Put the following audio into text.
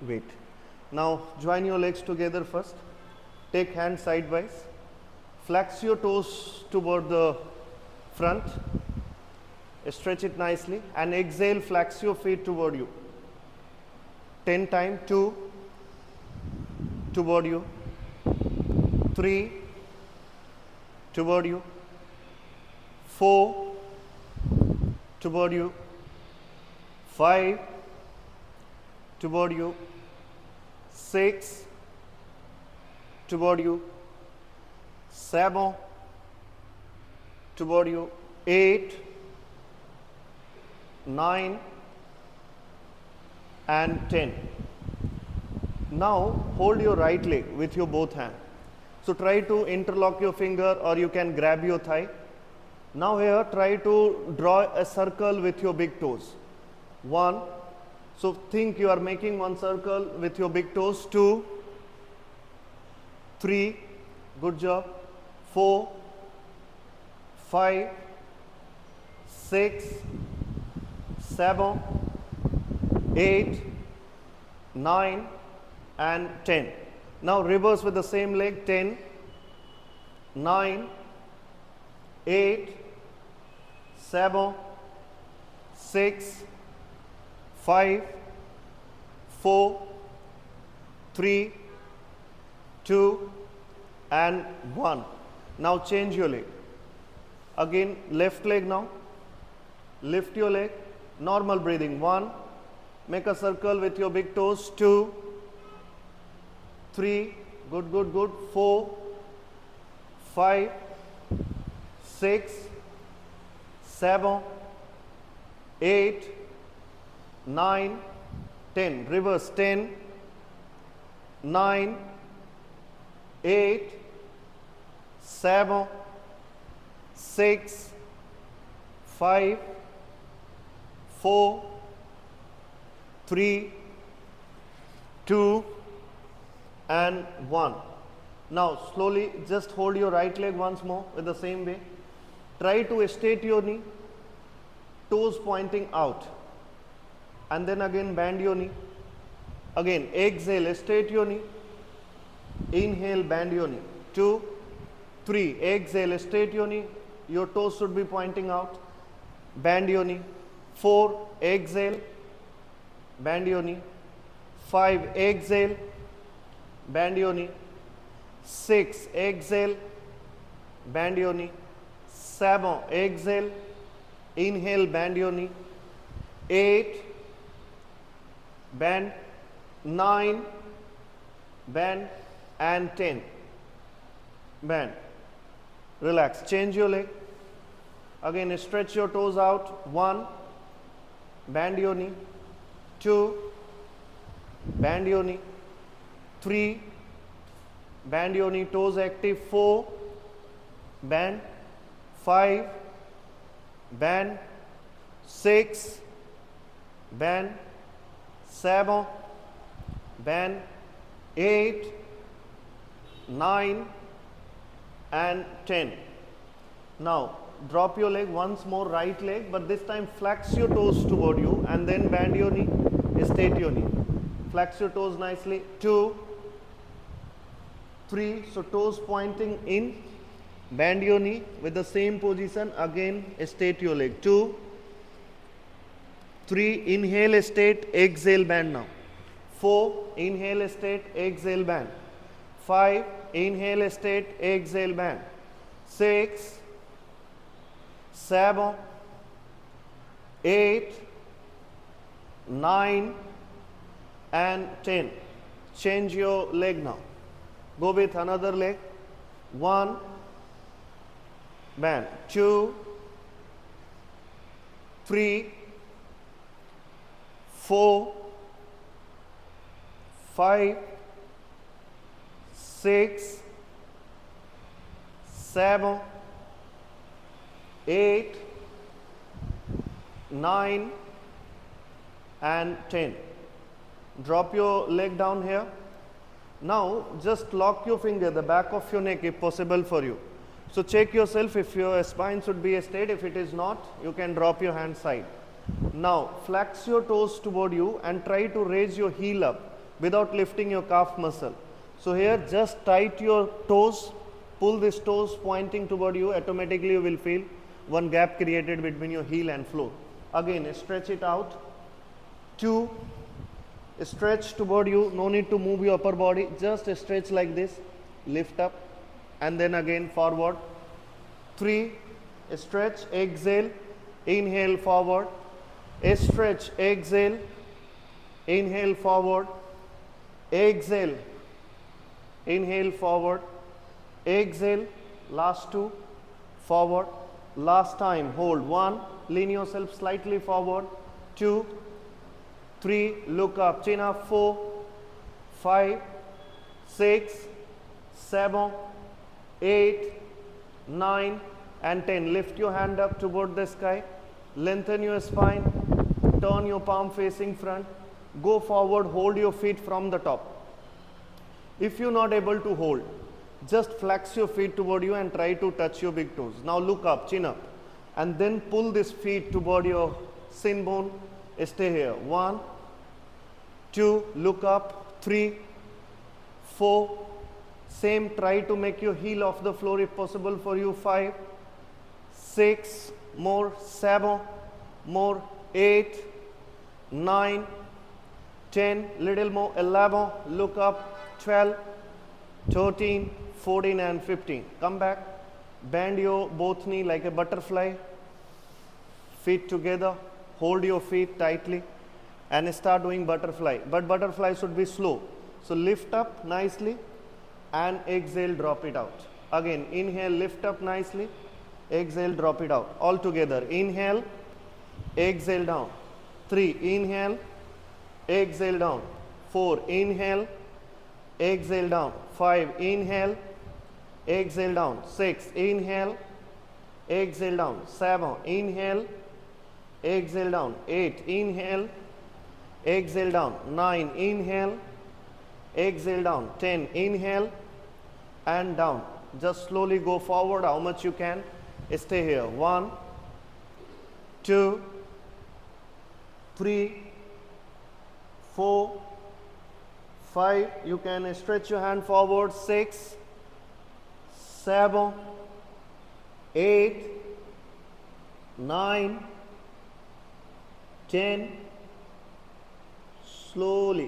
Wait. Now join your legs together first. Take hands sidewise. Flex your toes toward the front. Stretch it nicely and exhale, flex your feet toward you. 10 times. 2 toward you. 3 toward you. 4 toward you. 5 toward you. 6 toward you. 7 toward you. 8, 9 and 10. Now hold your right leg with your both hands. So try to interlock your finger or you can grab your thigh. Now here try to draw a circle with your big toes. 1. So think you are making one circle with your big toes. 2, 3, good job. 4, 5, 6, 7, 8, 9 and 10. Now reverse with the same leg. 10, 9, 8, 7, 6, 5, 4, 3, 2 and 1. Now change your leg. Again left leg now. Lift your leg. Normal breathing. 1. Make a circle with your big toes. 2, 3, good, good, good. 4, 5, 6, 7, 8, 9, 10. Reverse. 10, 9, 8, 7, 6, 5, 4, 3, 2 and 1. Now slowly just hold your right leg once more with the same way. Try to straight your knee, toes pointing out, and then again bend your knee. Again exhale, straight your knee. Inhale, bend your knee. 2, 3, exhale, straight your knee. Your toes should be pointing out. Bend your knee. 4, exhale, bend your knee. 5, exhale, bend your knee. 6, exhale, bend your knee. 7, exhale, inhale, bend your knee. 8, bend. 9, bend and 10. Bend. Relax. Change your leg. Again stretch your toes out. 1, bend your knee. 2, bend your knee. 3, bend your knee, toes active. 4, bend. 5, bend. 6, bend. 7, bend. 8, 9 and 10. Now drop your leg once more, right leg, but this time flex your toes toward you and then bend your knee, straight your knee. Flex your toes nicely. 2, 3, so toes pointing in, bend your knee with the same position, again straight your leg. 2, 3, inhale straight, exhale bend now. 4, inhale straight, exhale bend. 5, inhale straight, exhale bend. 6, 7, 8, 9 and 10. Change your leg now. Go with another leg. 1, bend. 2, 3, 4, 5, 6, 7, 8, 9 and 10. Drop your leg down here. Now just lock your finger the back of your neck if possible for you. So check yourself if your spine should be straight. If it is not, you can drop your hand side. Now flex your toes toward you and try to raise your heel up without lifting your calf muscle. So here just tight your toes, pull these toes pointing toward you, automatically you will feel one gap created between your heel and floor. Again, stretch it out. 2, stretch toward you, no need to move your upper body, just stretch like this, lift up and then again forward. 3, stretch, exhale, inhale forward, stretch, exhale, inhale forward, exhale, inhale forward, exhale, last 2, forward, last time, hold. 1, lean yourself slightly forward. 2, 3, look up, chin up. 4, 5, 6, 7, 8, 9 and 10. Lift your hand up toward the sky, lengthen your spine, turn your palm facing front, go forward, hold your feet from the top. If you're not able to hold, just flex your feet toward you and try to touch your big toes. Now look up, chin up, and then pull this feet toward your shin bone. Stay here. 1, 2, look up. 3, 4, same, try to make your heel off the floor if possible for you. 5, 6, more, 7, more, 8, 9, 10, little more, 11, look up, 12, 13, 14 and 15. Come back, bend your both knee like a butterfly, feet together, hold your feet tightly and start doing butterfly, but butterfly should be slow. So lift up nicely and exhale, drop it out. Again, inhale, lift up nicely, exhale, drop it out. All together, inhale, exhale down. 3, inhale, exhale down. 4, inhale, exhale down. 5, inhale, exhale down. 6, inhale, exhale down. 7, inhale, exhale down. 8, inhale, exhale down. 9, inhale, exhale down. 10, inhale and down. Just slowly go forward how much you can. Stay here. 1, 2, 3, 4, 5. You can stretch your hand forward. 6, 7, 8, 9, 10. Slowly.